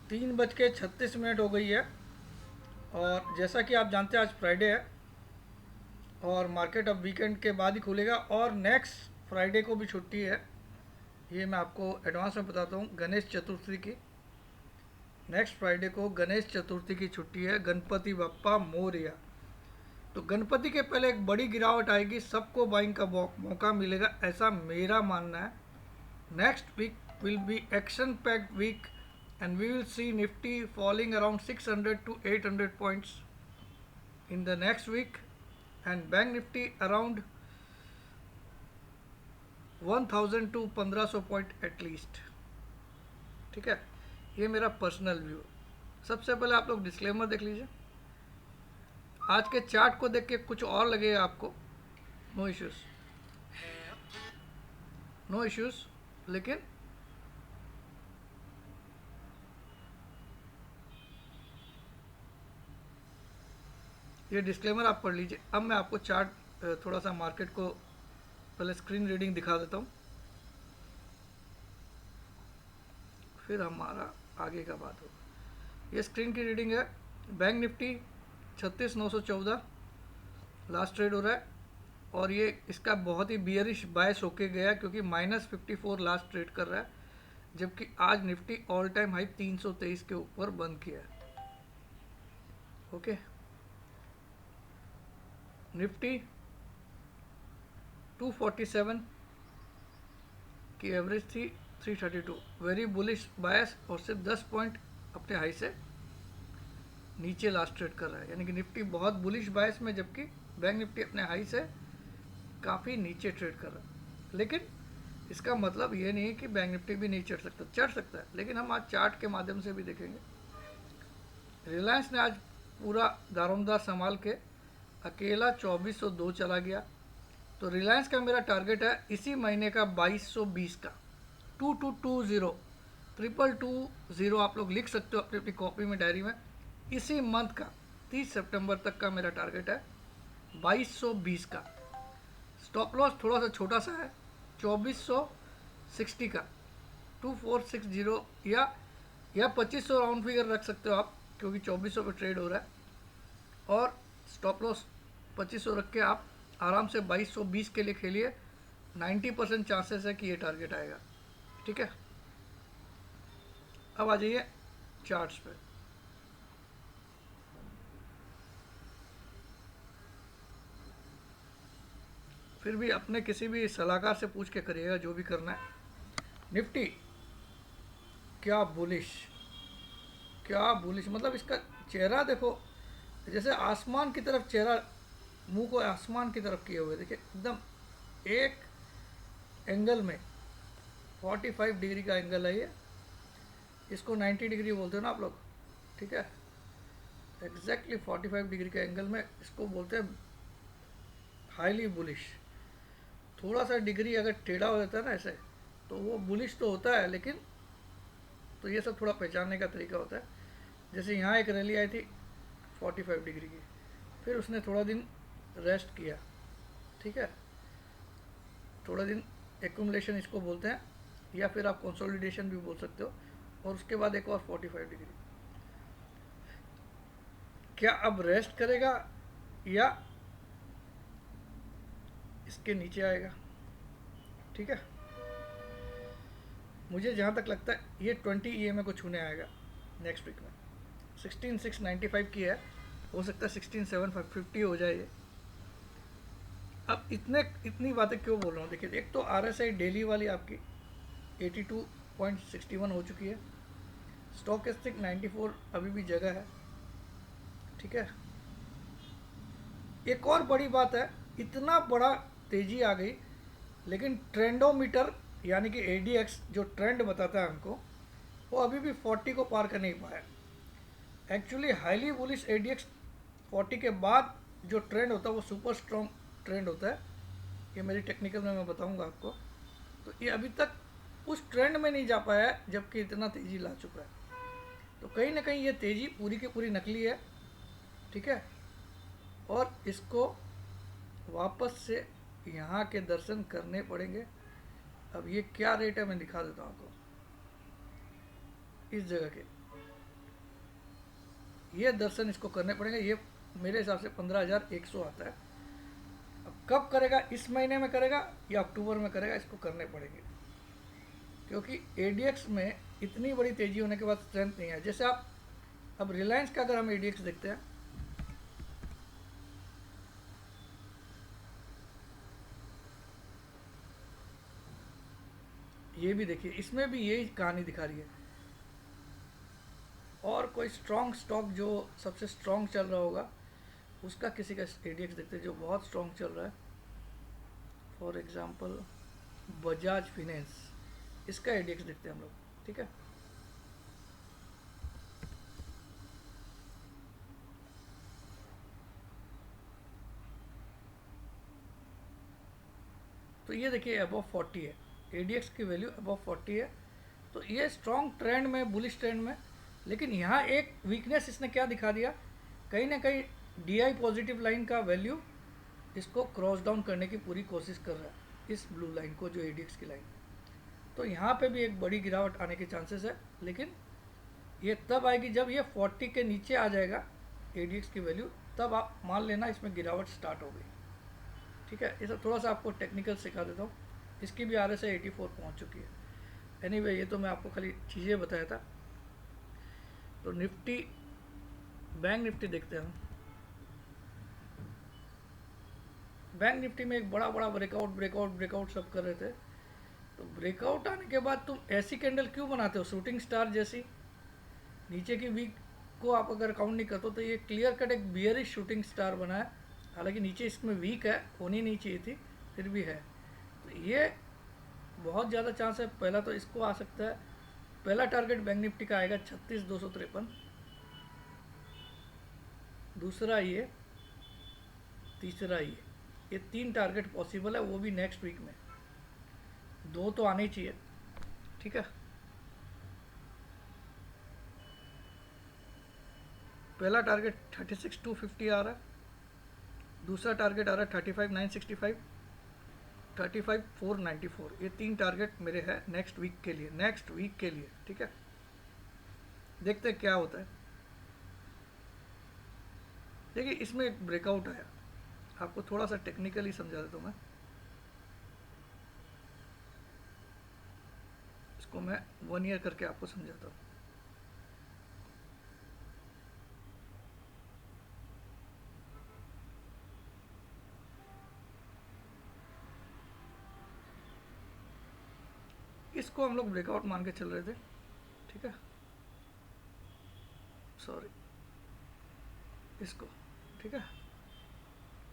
3:36 हो गई है। और जैसा कि आप जानते हैं आज फ्राइडे है और मार्केट अब वीकेंड के बाद ही खुलेगा और नेक्स्ट फ्राइडे को भी छुट्टी है। ये मैं आपको एडवांस में बताता हूँ, गणेश चतुर्थी की। नेक्स्ट फ्राइडे को गणेश चतुर्थी की छुट्टी है। गणपति बप्पा मोरया। तो गणपति के पहले एक बड़ी गिरावट आएगी, सबको बाइंग का मौका मिलेगा, ऐसा मेरा मानना है। Next week will be action packed week and we will see Nifty falling around 600 to 800 points in the next week and Bank Nifty around 1000 to 1500 point at least. ठीक है, ये मेरा पर्सनल व्यू। सबसे पहले आप लोग डिस्क्लेमर देख लीजिए। आज के चार्ट को देख के कुछ और लगेगा आपको, नो इश्यूज, नो इश्यूज, लेकिन ये डिस्क्लेमर आप पढ़ लीजिए। अब मैं आपको चार्ट थोड़ा सा मार्केट को पहले स्क्रीन रीडिंग दिखा देता हूँ, फिर हमारा आगे का बात होगा। ये स्क्रीन की रीडिंग है। बैंक निफ्टी 36,914 लास्ट ट्रेड हो रहा है और ये इसका बहुत ही बियरिश बायस होके गया क्योंकि -54 लास्ट ट्रेड कर रहा है, जबकि आज निफ्टी ऑल टाइम हाई 323 के ऊपर बंद किया है। ओके, निफ्टी 247 की एवरेज थी 332, वेरी बुलिश बायस और सिर्फ 10 पॉइंट अपने हाई से नीचे लास्ट ट्रेड कर रहा है, यानी कि निफ्टी बहुत बुलिश बायस में, जबकि बैंक निफ्टी अपने हाई से काफ़ी नीचे ट्रेड कर रहा है। लेकिन इसका मतलब ये नहीं है कि बैंक निफ्टी भी नहीं चढ़ सकता है, लेकिन हम आज चार्ट के माध्यम से भी देखेंगे। रिलायंस ने आज पूरा दारोमदार संभाल के अकेला 2402 चला गया। तो रिलायंस का मेरा टारगेट है इसी महीने का 2220 का 2220 22220 आप लोग लिख सकते हो अपनी अपनी कॉपी में, डायरी में। इसी मंथ का 30 सितंबर तक का मेरा टारगेट है 2220 का। स्टॉप लॉस थोड़ा सा छोटा सा है 2460 का 2460 या 2500 राउंड फिगर रख सकते हो आप, क्योंकि 2400 पे ट्रेड हो रहा है। और स्टॉप लॉस 2500 रख के आप आराम से 2220 के लिए खेलिए। 90% चांसेस है कि ये टारगेट आएगा। ठीक है, अब आ जाइए चार्ट्स पे। फिर भी अपने किसी भी सलाहकार से पूछ के करिएगा जो भी करना है। निफ्टी क्या बुलिश, क्या बुलिश, मतलब इसका चेहरा देखो, जैसे आसमान की तरफ चेहरा, मुंह को आसमान की तरफ किए हुए, देखिए एकदम एक एंगल में 45 डिग्री का एंगल है ये। इसको 90 डिग्री बोलते हो ना आप लोग, ठीक है। एग्जैक्टली 45 डिग्री के एंगल में इसको बोलते हैं हाईली बुलिश। थोड़ा सा डिग्री अगर टेढ़ा हो जाता है ना ऐसे, तो वो बुलिश तो होता है, लेकिन तो ये सब थोड़ा पहचानने का तरीका होता है। जैसे यहाँ एक रैली आई थी 45 डिग्री की, फिर उसने थोड़ा दिन रेस्ट किया, ठीक है, थोड़ा दिन एक्यूमुलेशन इसको बोलते हैं, या फिर आप कंसोलिडेशन भी बोल सकते हो, और उसके बाद एक और 45 डिग्री। क्या अब रेस्ट करेगा या इसके नीचे आएगा? ठीक है, मुझे जहाँ तक लगता है ये 20 EMA को छूने आएगा नेक्स्ट वीक में। 16,695 की है, हो सकता है 16,750 हो जाए ये। अब इतनी बातें क्यों बोल रहा हूँ? देखिए, एक तो RSI डेली वाली आपकी 82.61 हो चुकी है, स्टॉकेस्टिक 94 अभी भी जगह है, ठीक है। एक और बड़ी बात है, इतना बड़ा तेजी आ गई, लेकिन ट्रेंडोमीटर यानी कि ADX जो ट्रेंड बताता है हमको, वो अभी भी 40 को पार कर नहीं पाया। एक्चुअली हाईली बुलिश ADX 40 के बाद जो ट्रेंड होता है वो सुपर स्ट्रॉन्ग ट्रेंड होता है। ये मेरी टेक्निकल में मैं बताऊंगा आपको। तो ये अभी तक उस ट्रेंड में नहीं जा पाया है, जबकि इतना तेज़ी ला चुका है। तो कहीं ना कहीं ये तेज़ी पूरी की पूरी नकली है, ठीक है। और इसको वापस से यहाँ के दर्शन करने पड़ेंगे। अब ये क्या रेट है मैं दिखा देता हूँ आपको। इस जगह के ये दर्शन इसको करने पड़ेंगे। ये मेरे हिसाब से 15,100 आता है। अब कब करेगा, इस महीने में करेगा या अक्टूबर में करेगा, इसको करने पड़ेंगे, क्योंकि एडीएक्स में इतनी बड़ी तेजी होने के बाद स्ट्रेंथ नहीं है। जैसे आप अब रिलायंस का अगर हम एडीएक्स देखते हैं, ये भी देखिए, इसमें भी यही कहानी दिखा रही है। और कोई स्ट्रॉन्ग स्टॉक जो सबसे स्ट्रॉन्ग चल रहा होगा, उसका किसी का एडीएक्स देखते हैं जो बहुत स्ट्रॉन्ग चल रहा है। फॉर एग्जांपल बजाज फिनेंस, इसका एडीएक्स देखते हैं हम लोग, ठीक है। तो ये देखिए अबव 40 है, एडीएक्स की वैल्यू अबव 40 है। तो ये स्ट्रॉन्ग ट्रेंड में, बुलिश ट्रेंड में, लेकिन यहाँ एक वीकनेस इसने क्या दिखा दिया, कहीं ना कहीं डीआई पॉजिटिव लाइन का वैल्यू इसको क्रॉस डाउन करने की पूरी कोशिश कर रहा है, इस ब्लू लाइन को, जो एडीएक्स की लाइन। तो यहाँ पे भी एक बड़ी गिरावट आने के चांसेस है, लेकिन ये तब आएगी जब ये 40 के नीचे आ जाएगा एडीएक्स की वैल्यू, तब आप मान लेना इसमें गिरावट स्टार्ट हो गई, ठीक है। इसे थोड़ा सा आपको टेक्निकल सिखा देता हूँ। इसकी भी आर एस 84 पहुँच चुकी है। एनीवे, ये तो मैं आपको खाली चीज़ें बताया था। तो निफ्टी, बैंक निफ्टी देखते हैं हम। बैंक निफ्टी में एक बड़ा बड़ा ब्रेकआउट ब्रेकआउट ब्रेकआउट सब कर रहे थे। तो ब्रेकआउट आने के बाद तुम ऐसी कैंडल क्यों बनाते हो, शूटिंग स्टार जैसी? नीचे की वीक को आप अगर काउंट नहीं करते तो ये क्लियर कट एक बियरिश शूटिंग स्टार बना है। हालांकि नीचे इसमें वीक है, होनी नहीं चाहिए थी, फिर भी है। तो ये बहुत ज़्यादा चांस है, पहला तो इसको आ सकता है। पहला टारगेट बैंक निफ्टी का आएगा 36,253, दूसरा ये, तीसरा ये 3 टारगेट पॉसिबल है, वो भी नेक्स्ट वीक में। 2 तो आने ही चाहिए, ठीक है। पहला टारगेट 36,250 आ रहा है, दूसरा टारगेट आ रहा है 35,965, 35,494। ये 3 टारगेट मेरे हैं नेक्स्ट वीक के लिए, नेक्स्ट वीक के लिए, ठीक है। देखते हैं क्या होता है। देखिए, इसमें एक ब्रेकआउट आया, आपको थोड़ा सा टेक्निकली समझा देता हूँ मैं। इसको मैं 1 ईयर करके आपको समझाता हूँ। इसको हम लोग ब्रेकआउट मान के चल रहे थे, ठीक है। सॉरी, इसको, ठीक है।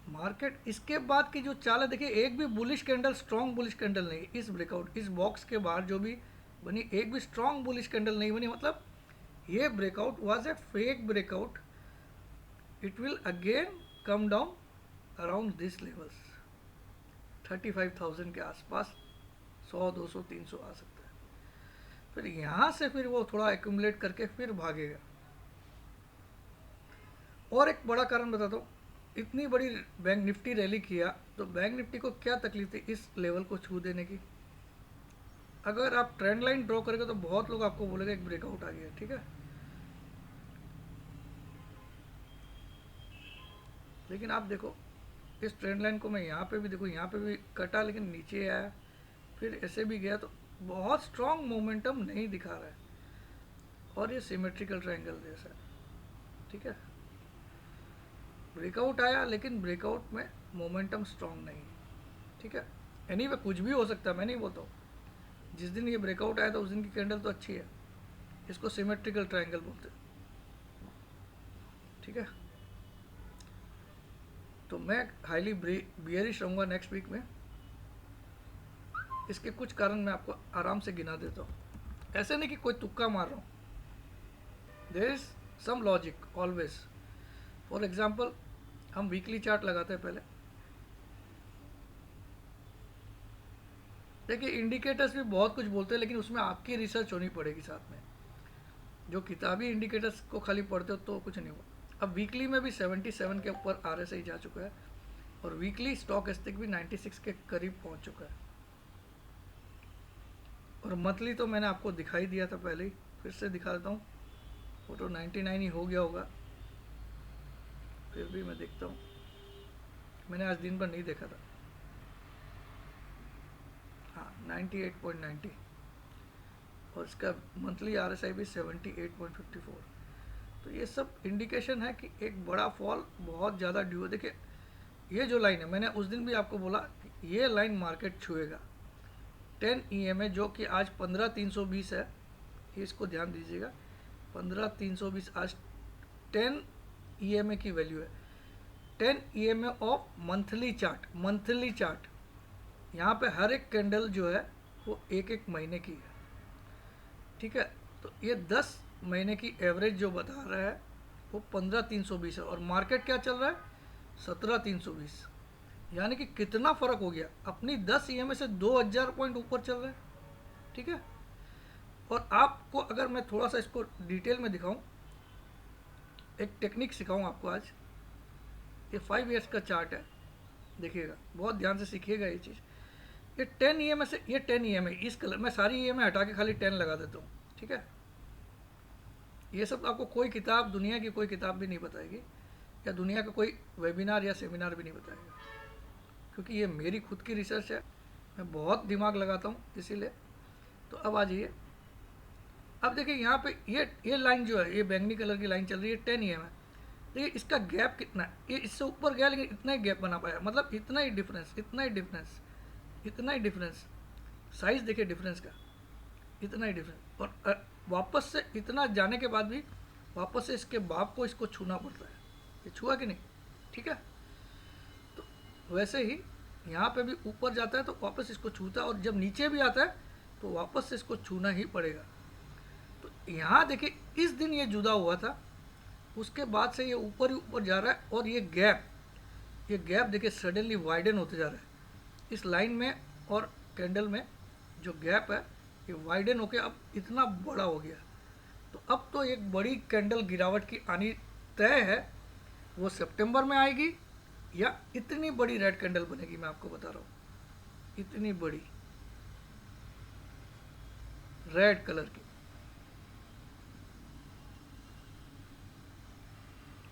मार्केट इसके बाद की जो चाल है, देखिए एक भी bullish candle, strong bullish candle नहीं, इस ब्रेकआउट, इस बॉक्स के बाहर जो भी बनी, एक भी स्ट्रॉन्ग बुलिश कैंडल नहीं बनी। मतलब ये breakout was a fake breakout. It will again come down around this levels, 35,000 के आसपास, 100, 200, 300 आ सकता है। फिर यहाँ से फिर वो थोड़ा एक्यूमुलेट करके फिर भागेगा। और एक बड़ा कारण बताता हूँ, इतनी बड़ी बैंक निफ्टी रैली किया, तो बैंक निफ्टी को क्या तकलीफ थी इस लेवल को छू देने की? अगर आप ट्रेंड लाइन ड्रॉ करेंगे तो बहुत लोग आपको बोलेंगे एक ब्रेकआउट आ गया, ठीक है। लेकिन आप देखो, इस ट्रेंड लाइन को मैं यहाँ पे भी देखो, यहाँ पे भी कटा लेकिन नीचे आया, फिर ऐसे भी गया, तो बहुत स्ट्रॉन्ग मोमेंटम नहीं दिखा रहा है। और ये सिमेट्रिकल ट्रायंगल जैसा है, ठीक है। ब्रेकआउट आया, लेकिन ब्रेकआउट में मोमेंटम स्ट्रॉन्ग नहीं, ठीक है। एनीवे कुछ भी हो सकता है, मैं नहीं बोलता हूँ। जिस दिन ये ब्रेकआउट आया था उस दिन की कैंडल तो अच्छी है, इसको सिमेट्रिकल ट्रायंगल बोलते हैं, ठीक है। तो मैं हाईली बियरिश रहूँगा नेक्स्ट वीक में। इसके कुछ कारण मैं आपको आराम से गिना देता हूँ, ऐसे नहीं कि कोई तुक्का मार रहा हूँ। There is some logic always. For example, हम वीकली चार्ट लगाते हैं पहले। देखिए, इंडिकेटर्स भी बहुत कुछ बोलते हैं, लेकिन उसमें आपकी रिसर्च होनी पड़ेगी साथ में। जो किताबी इंडिकेटर्स को खाली पढ़ते हो तो कुछ नहीं हुआ। अब वीकली में भी 77 के ऊपर RSI जा चुका है, और वीकली स्टॉक एस्टिक भी 96 के करीब पहुंच चुका है। और मंथली तो मैंने आपको दिखाई दिया था पहले ही, फिर से दिखा देता हूँ। वो तो 99 ही हो गया होगा, फिर भी मैं देखता हूँ, मैंने आज दिन भर नहीं देखा था। हाँ 98.90 और इसका मंथली RSI भी 78.54। तो ये सब इंडिकेशन है कि एक बड़ा फॉल बहुत ज़्यादा ड्यू है। देखिए ये जो लाइन है, मैंने उस दिन भी आपको बोला ये लाइन मार्केट छुएगा 10 EMA, जो कि आज 15,320 है, इसको ध्यान दीजिएगा। 15,320 आज 10 EMA की वैल्यू है। 10 EMA of monthly chart, monthly chart. यहाँ पे हर एक कैंडल जो है वो एक एक महीने की है, ठीक है। तो ये 10 महीने की एवरेज जो बता रहा है वो 15,320 है और मार्केट क्या चल रहा है 17,320। यानी कि कितना फ़र्क हो गया, अपनी 10 EMA से 2,000 पॉइंट ऊपर चल रहा है, ठीक है। और आपको अगर मैं थोड़ा सा इसको डिटेल में दिखाऊं, एक टेक्निक सिखाऊं आपको आज। ये 5 ईयर्स का चार्ट है, देखिएगा बहुत ध्यान से सीखिएगा ये चीज़। ये 10 EMA से, ये 10 EMA इस कलर, मैं सारी EMA हटा के खाली 10 लगा देता हूँ, ठीक है। ये सब आपको कोई किताब, दुनिया की कोई किताब भी नहीं बताएगी, या दुनिया का कोई वेबिनार या सेमिनार भी नहीं बताएगा, क्योंकि ये मेरी खुद की रिसर्च है, मैं बहुत दिमाग लगाता हूँ इसीलिए। तो अब आ जाइए, अब देखिए यहाँ पे ये लाइन जो है, ये बैंगनी कलर की लाइन चल रही है 10 EMA। देखिए इसका गैप कितना है, ये इससे ऊपर गया लेकिन इतना ही गैप बना पाया, मतलब इतना ही डिफरेंस, इतना ही डिफरेंस, इतना ही डिफरेंस। साइज देखिए डिफरेंस का, इतना ही डिफरेंस। और वापस से इतना जाने के बाद भी वापस से इसके बाप को इसको छूना पड़ता है। ये छुआ कि नहीं, ठीक है। तो वैसे ही यहाँ पे भी ऊपर जाता है तो वापस इसको छूता है, और जब नीचे भी आता है तो वापस से इसको छूना ही पड़ेगा। तो यहाँ देखिए इस दिन ये जुदा हुआ था, उसके बाद से ये ऊपर ही ऊपर जा रहा है, और ये गैप देखिए सडनली वाइडन होते जा रहा है। इस लाइन में और कैंडल में जो गैप है ये वाइडन होके अब इतना बड़ा हो गया। तो अब तो एक बड़ी कैंडल गिरावट की आनी तय है। वो सितंबर में आएगी या इतनी बड़ी रेड कैंडल बनेगी, मैं आपको बता रहा हूँ, इतनी बड़ी रेड कलर की।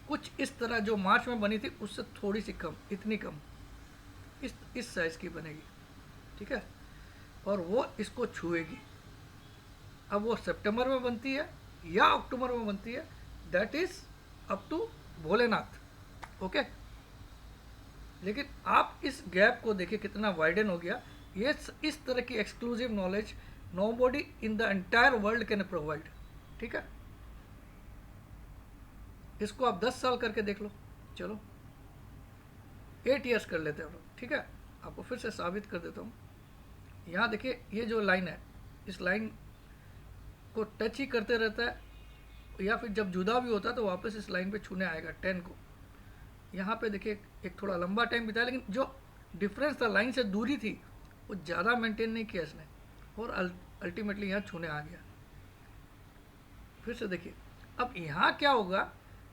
कुछ इस तरह जो मार्च में बनी थी उससे थोड़ी सी कम, इतनी कम, इस साइज की बनेगी, ठीक है। और वो इसको छुएगी। अब वो सितंबर में बनती है या अक्टूबर में बनती है, that is up to Bholenath, okay. लेकिन आप इस गैप को देखिए कितना वाइडन हो गया। ये इस तरह की exclusive knowledge nobody in the entire world can provide, ठीक है। इसको आप 10 साल करके देख लो, चलो 8 ईयर्स कर लेते हैं हम लोग, ठीक है। आपको फिर से साबित कर देता हूँ। यहाँ देखिए ये जो लाइन है, इस लाइन को टच ही करते रहता है, या फिर जब जुदा भी होता है तो वापस इस लाइन पे छूने आएगा 10 को। यहाँ पे देखिए एक थोड़ा लंबा टाइम बिताया, लेकिन जो डिफरेंस था, लाइन से दूरी थी, वो ज़्यादा मेंटेन नहीं किया इसने, और अल्टीमेटली यहाँ छूने आ गया। फिर से देखिए अब यहाँ क्या होगा,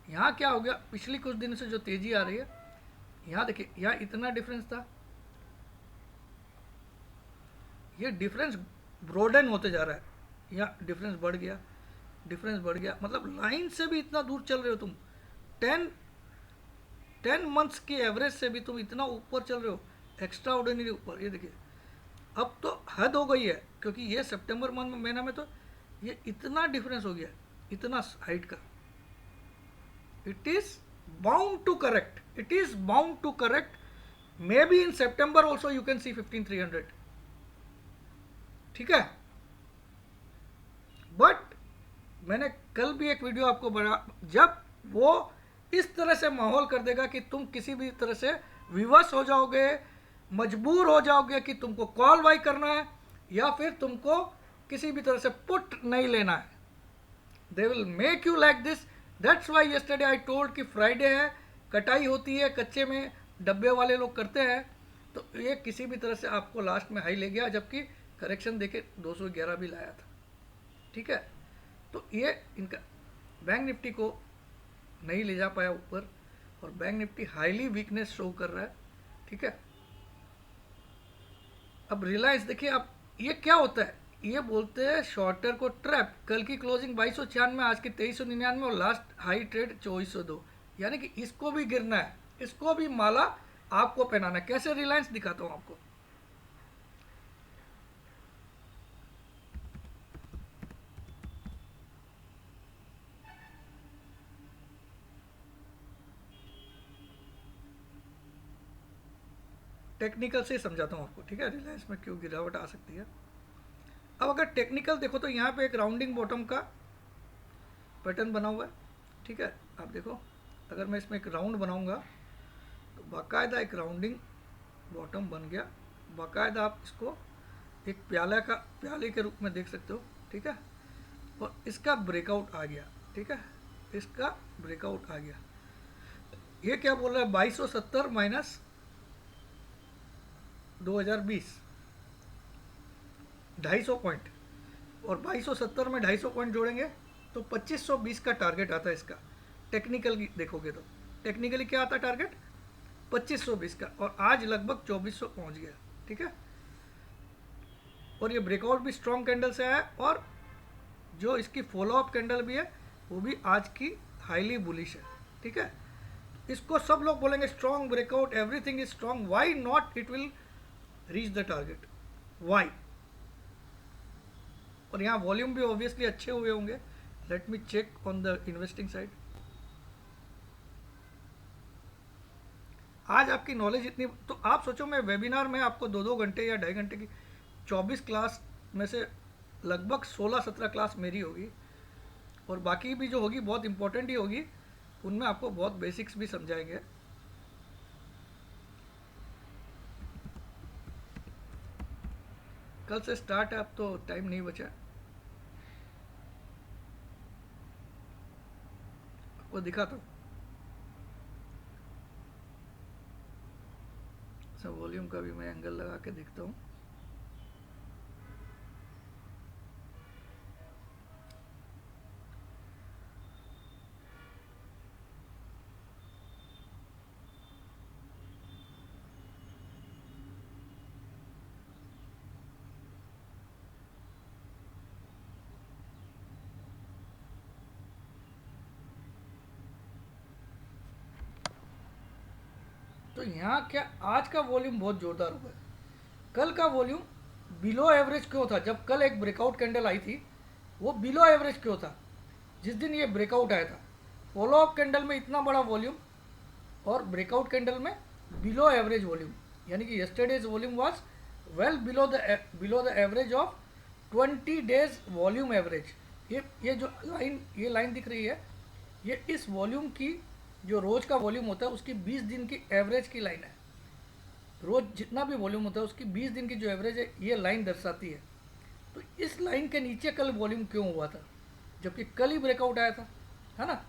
यहाँ क्या हो गया, पिछली कुछ दिन से जो तेज़ी आ रही है, यहाँ देखिए यहाँ इतना डिफरेंस था, ये डिफरेंस ब्रॉडन होते जा रहा है, यहाँ डिफरेंस बढ़ गया, डिफरेंस बढ़ गया, मतलब लाइन से भी इतना दूर चल रहे हो तुम। 10 मंथ्स की एवरेज से भी तुम इतना ऊपर चल रहे हो, एक्स्ट्रा ऑर्डिनरी ऊपर। ये देखिए अब तो हद हो गई है, क्योंकि ये सितंबर महीना में तो ये इतना डिफरेंस हो गया, इतना हाइट का। It is bound to correct, it is bound to correct, may be in September also you can see 15,300, ठीक है। बट मैंने कल भी एक वीडियो आपको बना, जब वो इस तरह से माहौल कर देगा कि तुम किसी भी तरह से विवश हो जाओगे, मजबूर हो जाओगे कि तुमको कॉल बाई करना है, या फिर तुमको किसी भी तरह से पुट नहीं लेना है, they will make you like this. That's why yesterday I told कि फ्राइडे है, कटाई होती है, कच्चे में डब्बे वाले लोग करते हैं, तो ये किसी भी तरह से आपको लास्ट में हाई ले गया, जबकि करेक्शन देके 211 भी लाया था, ठीक है। तो ये इनका बैंक निफ्टी को नहीं ले जा पाया ऊपर, और bank Nifty highly weakness show कर रहा है, ठीक है। अब रिलायंस देखिए, अब ये क्या होता है, ये बोलते हैं शॉर्टर को ट्रैप। कल की क्लोजिंग 2296, आज की 2399, और लास्ट हाई ट्रेड 2402। यानी कि इसको भी गिरना है, इसको भी माला आपको पहनाना है। कैसे रिलायंस दिखाता हूं आपको। टेक्निकल से समझाता हूं आपको, ठीक है, रिलायंस में क्यों गिरावट आ सकती है। अब अगर टेक्निकल देखो तो यहाँ पे एक राउंडिंग बॉटम का पैटर्न बना हुआ है, ठीक है। आप देखो, अगर मैं इसमें एक राउंड बनाऊंगा तो बाकायदा एक राउंडिंग बॉटम बन गया। बाकायदा आप इसको एक प्याले के रूप में देख सकते हो, ठीक है। और इसका ब्रेकआउट आ गया, ठीक है, इसका ब्रेकआउट आ गया। ये क्या बोल रहा है, 2270 माइनस 2020, 250 पॉइंट, और 2270 में 250 पॉइंट जोड़ेंगे तो 2520 का टारगेट आता है इसका। टेक्निकल की देखोगे तो टेक्निकली क्या आता है टारगेट, 2520 का, और आज लगभग 2400 पहुंच गया, ठीक है। और ये ब्रेकआउट भी स्ट्रॉन्ग कैंडल से आया है, और जो इसकी फॉलोअप कैंडल भी है वो भी आज की हाईली बुलिश है, ठीक है। इसको सब लोग बोलेंगे strong breakout, everything is strong, why not it will reach the target, why. और यहाँ वॉल्यूम भी ऑब्वियसली अच्छे हुए होंगे। Let me check on the investing side. आज आपकी नॉलेज इतनी, तो आप सोचो मैं वेबिनार में आपको 2-2 घंटे या 2.5 घंटे की 24 क्लास में से लगभग 16-17 क्लास मेरी होगी, और बाकी भी जो होगी बहुत इंपॉर्टेंट ही होगी, उनमें आपको बहुत बेसिक्स भी समझाएंगे। कल से स्टार्ट है, अब तो टाइम नहीं बचा। आपको दिखाता हूँ, सब वॉल्यूम का भी मैं एंगल लगा के देखता हूँ। तो यहाँ क्या, आज का वॉल्यूम बहुत जोरदार हुआ है। कल का वॉल्यूम बिलो एवरेज क्यों था, जब कल एक ब्रेकआउट कैंडल आई थी वो बिलो एवरेज क्यों था, जिस दिन ये ब्रेकआउट आया था। फॉलोअप कैंडल में इतना बड़ा वॉल्यूम, और ब्रेकआउट कैंडल में बिलो एवरेज वॉल्यूम, यानी कि yesterday's volume was well below the average of 20 days volume average. ये जो लाइन, ये लाइन दिख रही है, ये इस वॉल्यूम की, जो रोज का वॉल्यूम होता है उसकी 20 दिन की एवरेज की लाइन है। रोज जितना भी वॉल्यूम होता है उसकी 20 दिन की जो एवरेज है ये लाइन दर्शाती है। तो इस लाइन के नीचे कल वॉल्यूम क्यों हुआ था, जबकि कल ही ब्रेकआउट आया था, है ना।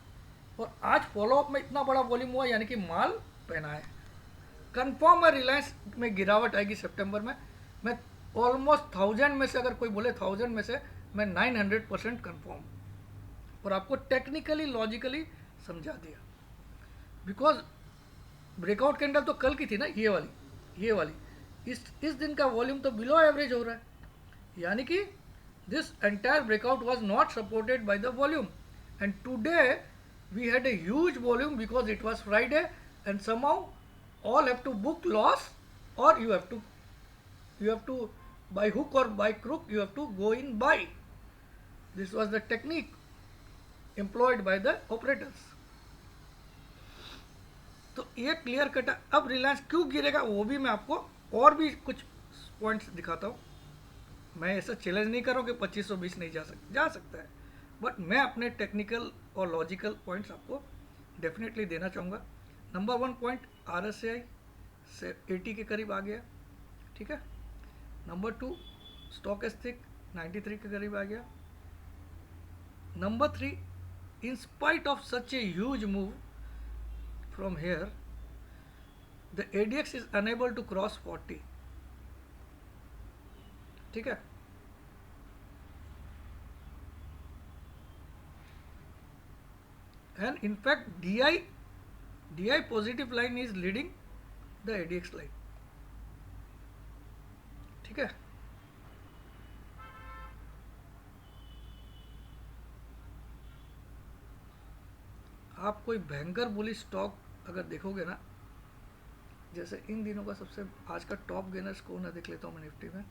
और आज फॉलोअप में इतना बड़ा वॉल्यूम हुआ, यानी कि माल पहना है। कंफर्म है रिलायंस में गिरावट आएगी सितंबर में। मैं ऑलमोस्ट 1000 में से, अगर कोई बोले 1000 में से, मैं 900% कंफर्म, और आपको टेक्निकली लॉजिकली समझा दिया। बिकॉज ब्रेकआउट कैंडल तो कल की थी ना, ये वाली इस दिन का वॉल्यूम तो बिलो एवरेज हो रहा है, यानी कि this entire breakout was not supported by the volume, and today we had a huge volume because it was Friday, and somehow all have to book loss, or you have to by hook or by crook you have to go in buy. This was the technique employed by the operators. तो ये clear cut है। अब रिलायंस क्यों गिरेगा वो भी मैं आपको और भी कुछ पॉइंट्स दिखाता हूँ। मैं ऐसा चैलेंज नहीं कर रहा हूँ कि 2520 नहीं जा सकता है, बट मैं अपने टेक्निकल और लॉजिकल पॉइंट्स आपको डेफिनेटली देना चाहूँगा। नंबर 1 पॉइंट, RSI से 80 के करीब आ गया, ठीक है। नंबर 2, स्टॉकेस्टिक 93 के करीब आ गया। Number 3, in spite of such a huge move from here, the ADX is unable to cross 40, ठीक है। And in fact DI positive line is leading the ADX line, ठीक है। आप कोई भयंकर बुलिश स्टॉक अगर देखोगे ना, जैसे इन दिनों का सबसे आज का टॉप गेनर्स कौन है देख लेता हूँ मैं निफ्टी में।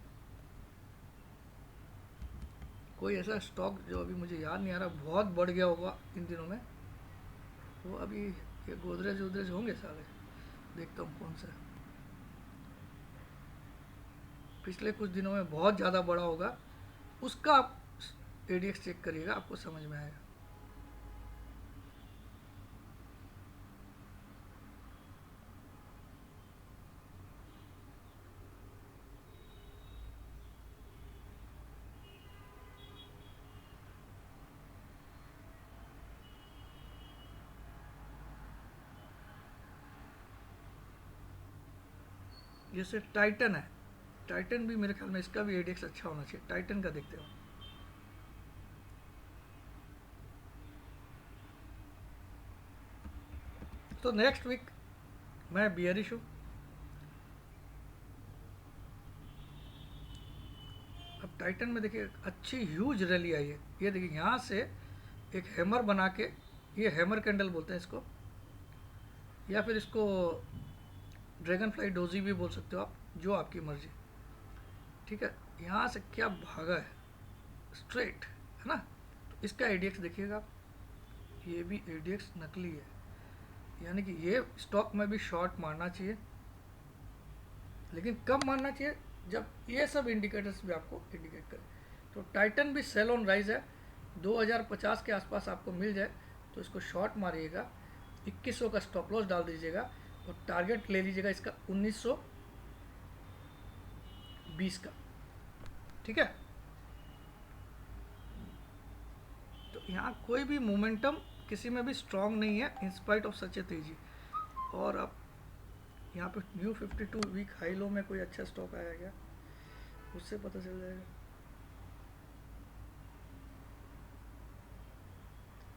कोई ऐसा स्टॉक जो अभी मुझे याद नहीं आ रहा, बहुत बढ़ गया होगा इन दिनों में, वो अभी ये गोदरेज वोदरेज होंगे सारे। देखता हूँ कौन सा है। पिछले कुछ दिनों में बहुत ज़्यादा बढ़ा होगा, उसका आप एडीएक्स चेक करिएगा, आपको समझ में आएगा। जैसे टाइटन है, टाइटन भी मेरे ख्याल में इसका भी एडीएक्स अच्छा होना चाहिए। टाइटन का देखते हो। तो नेक्स्ट वीक मैं बियरिश हूँ। अब टाइटन में देखिए अच्छी ह्यूज रैली आई है। ये देखिए यहाँ से एक हैमर बना के, ये हैमर कैंडल बोलते हैं इसको, या फिर इसको ड्रैगन फ्लाई डोजी भी बोल सकते हो आप, जो आपकी मर्जी। ठीक है, यहाँ से क्या भागा है, स्ट्रेट है ना। तो इसका एडीएक्स देखिएगा आप, ये भी एडीएक्स नकली है, यानी कि ये स्टॉक में भी शॉर्ट मारना चाहिए, लेकिन कब मारना चाहिए, जब ये सब इंडिकेटर्स भी आपको इंडिकेट करें। तो टाइटन भी सेल ऑन राइज है, 2050 के आसपास आपको मिल जाए तो इसको शॉर्ट मारिएगा, 2100 का स्टॉप लॉस डाल दीजिएगा और टारगेट ले लीजिएगा इसका 1920 का। ठीक है, तो यहाँ कोई भी मोमेंटम किसी में भी स्ट्रांग नहीं है इंस्पाइट ऑफ सच ए तेजी। और अब यहाँ पे न्यू 52 वीक हाई लो में कोई अच्छा स्टॉक आया क्या, उससे पता चल जाएगा।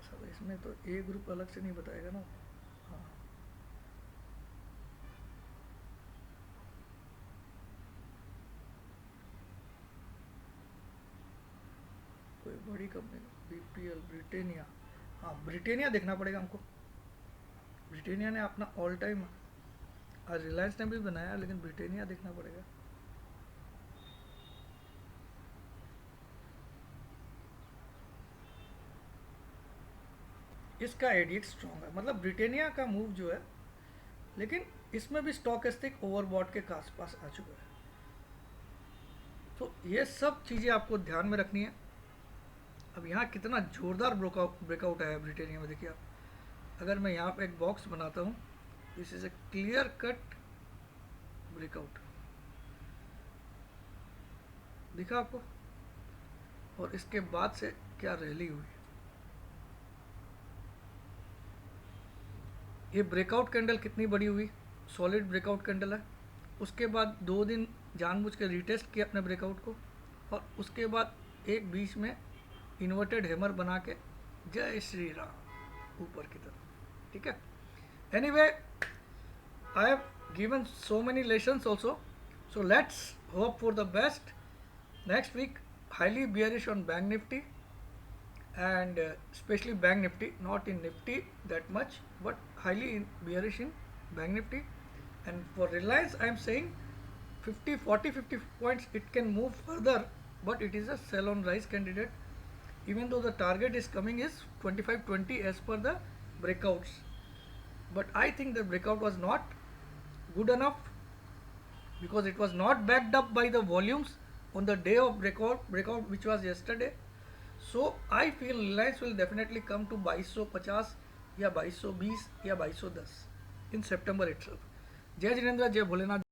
सब इसमें तो ए ग्रुप अलग से नहीं बताएगा ना। हाँ, कोई बड़ी कंपनी, बीपीएल, ब्रिटेनिया। हाँ, ब्रिटेनिया देखना पड़ेगा हमको। ब्रिटेनिया ने अपना ऑल टाइम, रिलायंस ने भी बनाया, लेकिन ब्रिटेनिया देखना पड़ेगा। इसका एडीएक्स स्ट्रॉन्ग है, मतलब ब्रिटेनिया का मूव जो है, लेकिन इसमें भी स्टॉकेस्टिक ओवरबॉट के आसपास आ चुका है। तो ये सब चीज़ें आपको ध्यान में रखनी है। अब यहाँ कितना जोरदार ब्रेकआउट आया है ब्रिटेनिया में, देखिए आप। अगर मैं यहाँ पे एक बॉक्स बनाता हूँ, this is a clear cut breakout, दिखा आपको। और इसके बाद से क्या रैली हुई, ये ब्रेकआउट कैंडल कितनी बड़ी हुई, सॉलिड ब्रेकआउट कैंडल है। उसके बाद 2 दिन जानबूझ के रिटेस्ट किया अपने ब्रेकआउट को, और उसके बाद एक बीच में इन्वर्टेड हैमर बना के जय श्री राम ऊपर की तरफ। ठीक है, anyway I have given so many lessons also, so let's hope for the best. Next week highly bearish on bank nifty, and especially bank nifty, not in nifty that much, but highly bearish in bank nifty. And for Reliance I am saying 50 40 50 points it can move further, but it is a sell on rise candidate, even though the target is coming is 2520 as per the breakouts. But I think the breakout was not good enough, because it was not backed up by the volumes on the day of breakout which was yesterday. So I feel Reliance will definitely come to 2250 या 2220 या 2210 in September itself. जय जिनेंद्र, जय भोलेनाथ।